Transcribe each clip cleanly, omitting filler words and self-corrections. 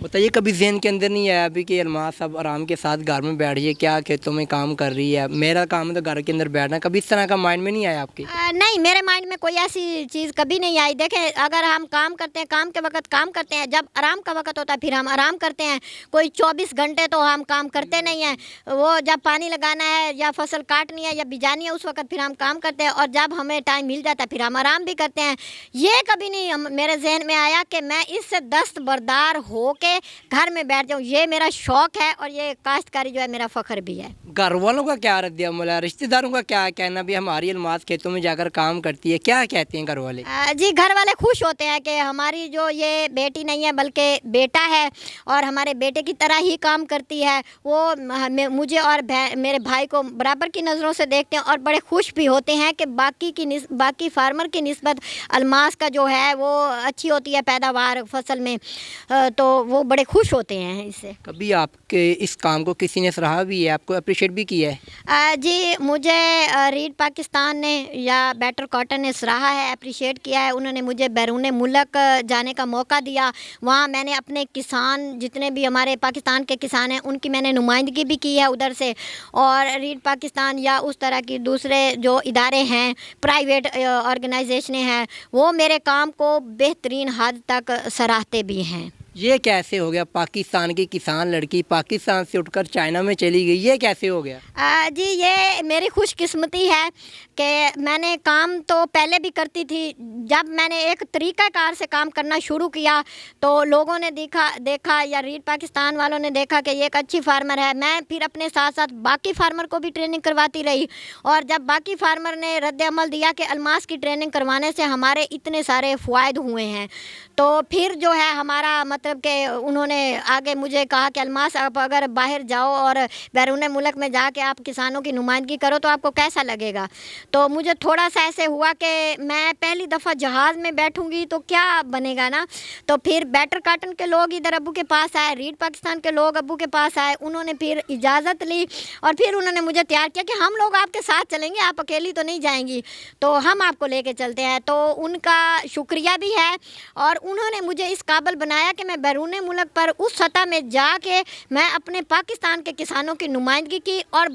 بتائیے کبھی ذہن کے اندر نہیں آیا ابھی کہ الماس اب آرام کے ساتھ گھر میں بیٹھ جائے، کیا کھیتوں میں کام کر رہی ہے، میرا کام ہے تو گھر کے اندر بیٹھنا، کبھی اس طرح کا مائنڈ میں نہیں آیا آپ کے؟ نہیں، میرے مائنڈ میں کوئی ایسی چیز کبھی نہیں آئی. دیکھیں، اگر ہم کام کرتے ہیں، کام کے وقت کام کرتے ہیں، جب آرام کا وقت ہوتا ہے پھر ہم آرام کرتے ہیں. کوئی 24 گھنٹے تو ہم کام کرتے نہیں ہیں. وہ جب پانی لگانا ہے یا فصل کاٹنی ہے یا بجانی ہے اس وقت پھر ہم کام کرتے ہیں، اور جب ہمیں ٹائم مل جاتا ہے پھر ہم آرام بھی کرتے ہیں. یہ کبھی نہیں میرے ذہن میں آیا کہ میں اس سے دستبردار ہو کے گھر میں بیٹھ جاؤں. یہ میرا شوق ہے اور یہ کاشتکاری جو ہے میرا فخر بھی ہے. گھر والوں کا کیا رد عمل ہے، رشتہ داروں کا کیا کہنا بھی ہماری الماس کھیتوں میں جا کر کام کرتی ہے، کیا کہتے ہیں گھر والے؟ جی، گھر والے خوش ہوتے ہیں کہ ہماری جو یہ بیٹی نہیں ہے بلکہ بیٹا ہے اور ہمارے بیٹے کی طرح ہی کام کرتی ہے. وہ مجھے اور میرے بھائی کو برابر کی نظروں سے دیکھتے ہیں اور بڑے خوش بھی ہوتے ہیں کہ باقی فارمر کی نسبت الماس کا جو ہے وہ اچھی ہوتی ہے پیداوار فصل میں، تو وہ بڑے خوش ہوتے ہیں اس سے. کبھی آپ کے اس کام کو کسی نے سراہا بھی ہے، آپ کو اپریشیٹ بھی کیا ہے؟ جی، مجھے ریڈ پاکستان نے یا بیٹر کاٹن نے سراہا ہے، اپریشیٹ کیا ہے. انہوں نے مجھے بیرون ملک جانے کا موقع دیا. وہاں میں نے اپنے کسان جتنے بھی ہمارے پاکستان کے کسان ہیں ان کی میں نے نمائندگی بھی کی ہے ادھر سے. اور ریڈ پاکستان یا اس طرح کی دوسرے جو ادارے ہیں، پرائیویٹ آرگنائزیشنیں ہیں، وہ میرے کام کو بہترین حد تک سراہتے بھی ہیں. یہ کیسے ہو گیا؟ پاکستان کی کسان لڑکی پاکستان سے اٹھ کر چائنا میں چلی گئی، یہ کیسے ہو گیا؟ جی، یہ میری خوش قسمتی ہے کہ میں نے کام تو پہلے بھی کرتی تھی. جب میں نے ایک طریقہ کار سے کام کرنا شروع کیا تو لوگوں نے دیکھا یا ریڈ پاکستان والوں نے دیکھا کہ یہ ایک اچھی فارمر ہے. میں پھر اپنے ساتھ ساتھ باقی فارمر کو بھی ٹریننگ کرواتی رہی، اور جب باقی فارمر نے رد عمل دیا کہ الماس کی ٹریننگ کروانے سے ہمارے اتنے سارے فوائد ہوئے ہیں، تو پھر جو ہے ہمارا مطلب کہ انہوں نے آگے مجھے کہا کہ الماس آپ اگر باہر جاؤ اور بیرون ملک میں جا کے آپ کسانوں کی نمائندگی کرو تو آپ کو کیسا لگے گا. تو مجھے تھوڑا سا ایسے ہوا کہ میں پہلی دفعہ جہاز میں بیٹھوں گی تو کیا بنے گا نا. تو پھر بیٹر کاٹن کے لوگ ادھر ابو کے پاس آئے، ریڈ پاکستان کے لوگ ابو کے پاس آئے. انہوں نے پھر اجازت لی اور پھر انہوں نے مجھے تیار کیا کہ ہم لوگ آپ کے ساتھ چلیں گے، آپ اکیلی تو نہیں جائیں گی، تو ہم آپ کو لے کے چلتے ہیں. تو ان کا شکریہ بھی ہے، اور انہوں نے مجھے اس قابل بنایا کہ میں بیرون ملک پر اس سطح میں جا کے میں اپنے پاکستان کے کسانوں کی نمائندگی کی، اور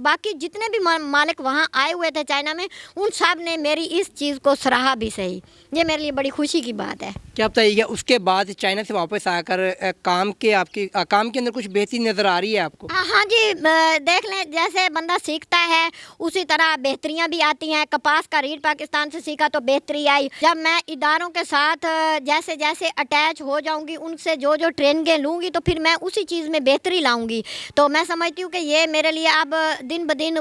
باقی جتنے بھی مالک وہاں آئے ہوئے تھے چائنا میں ان سب نے میری اس چیز کو سراہا بھی صحیح. یہ میرے لیے بڑی خوشی کی بات ہے. کیا بتائیے گا اس کے بعد چائنا سے واپس آ کر کام کے اندر کچھ بہتری نظر آ رہی ہے آپ کو؟ ہاں جی، دیکھ لیں جیسے بندہ سیکھتا ہے اسی طرح بہتریاں بھی آتی ہیں. کپاس کا ریڈ پاکستان سے سیکھا تو بہتری آئی. جب میں اداروں کے ساتھ جیسے جیسے اٹیچ ہو جاؤں گی، ان سے جو ٹریننگیں لوں گی تو پھر میں اسی چیز میں بہتری لاؤں گی. تو میں سمجھتی ہوں کہ یہ میرے لیے اب دن بدن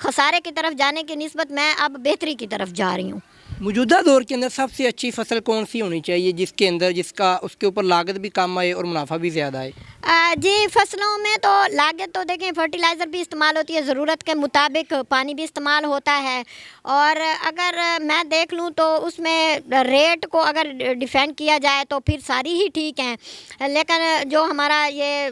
خسارے کی طرف جانے کی نسبت میں اب بہتری کی طرف جا رہی ہوں. موجودہ دور کے اندر سب سے اچھی فصل کون سی ہونی چاہیے اس کے اوپر لاگت بھی کم آئے اور منافع بھی زیادہ آئے؟ جی، فصلوں میں تو لاگت تو دیکھیں فرٹیلائزر بھی استعمال ہوتی ہے، ضرورت کے مطابق پانی بھی استعمال ہوتا ہے. اور اگر میں دیکھ لوں تو اس میں ریٹ کو اگر ڈیفینڈ کیا جائے تو پھر ساری ہی ٹھیک ہیں، لیکن جو ہمارا یہ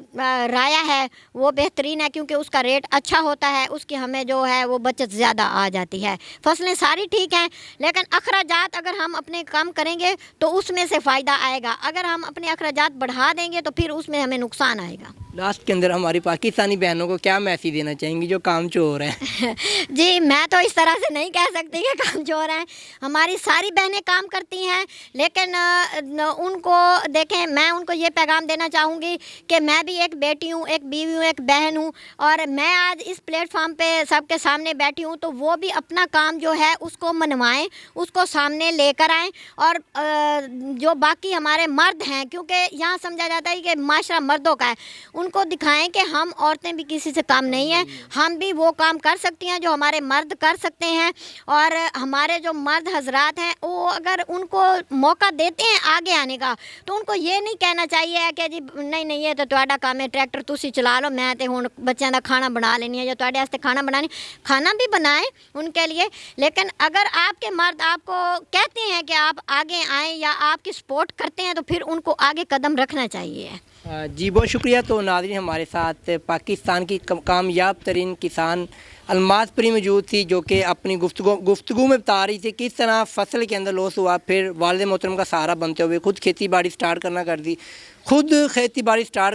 رایا ہے وہ بہترین ہے کیونکہ اس کا ریٹ اچھا ہوتا ہے، اس کی ہمیں جو ہے وہ بچت زیادہ آ جاتی ہے. فصلیں ساری ٹھیک ہیں لیکن اخراجات اگر ہم اپنے کم کریں گے تو اس میں سے فائدہ آئے گا. اگر ہم اپنے اخراجات بڑھا دیں گے تو پھر اس میں ہمیں نقصان آئے گا. لاسٹ کے اندر ہماری پاکستانی بہنوں کو کیا میسیج دینا چاہیں گی جو کام چور ہیں؟ جی، میں تو اس طرح سے نہیں کہہ سکتی کہ کام چور ہیں. ہماری ساری بہنیں کام کرتی ہیں، لیکن ان کو دیکھیں، میں ان کو یہ پیغام دینا چاہوں گی کہ میں بھی ایک بیٹی ہوں، ایک بیوی ہوں، ایک بہن ہوں، اور میں آج اس پلیٹ فارم پہ سب کے سامنے بیٹھی ہوں تو وہ بھی اپنا کام جو ہے اس کو منوائیں، اس کو سامنے لے کر آئیں. اور جو باقی ہمارے مرد ہیں، کیونکہ یہاں سمجھا جاتا ہے کہ معاشرہ مردوں کا ہے، ان کو دکھائیں کہ ہم عورتیں بھی کسی سے کم نہیں ہیں، ہم بھی وہ کام کر سکتی ہیں جو ہمارے مرد کر سکتے ہیں. اور ہمارے جو مرد حضرات ہیں وہ اگر ان کو موقع دیتے ہیں آگے آنے کا تو ان کو یہ نہیں کہنا چاہیے کہ جی نہیں یہ تو تہاڈا کام ہے، ٹریکٹر تسی چلا لو، میں تے ہن بچیاں دا کھانا بنا لینی ہے یا تہاڈے واسطے کھانا بھی بنائیں ان کے لیے. لیکن اگر آپ کے مرد آپ کو کہتے ہیں کہ آپ آگے آئیں یا آپ کی سپورٹ کرتے ہیں تو پھر ان کو آگے قدم رکھنا چاہیے. جی بہت شکریہ. تو ناظرین ہمارے ساتھ پاکستان کی کامیاب ترین کسان الماس پری موجود تھی جو کہ اپنی گفتگو میں بتا رہی تھی کس طرح فصل کے اندر لاس ہوا، پھر والد محترم کا سہارا بنتے ہوئے خود کھیتی باڑی سٹارٹ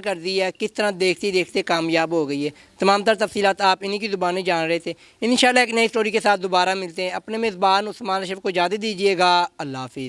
کر دی ہے، کس طرح دیکھتے دیکھتے کامیاب ہو گئی ہے. تمام تر تفصیلات آپ انہی کی زبانیں جان رہے تھے. انشاءاللہ ایک نئی سٹوری کے ساتھ دوبارہ ملتے ہیں. اپنے میزبان عثمان اشرف کو اجازت دیجیے گا. اللہ حافظ.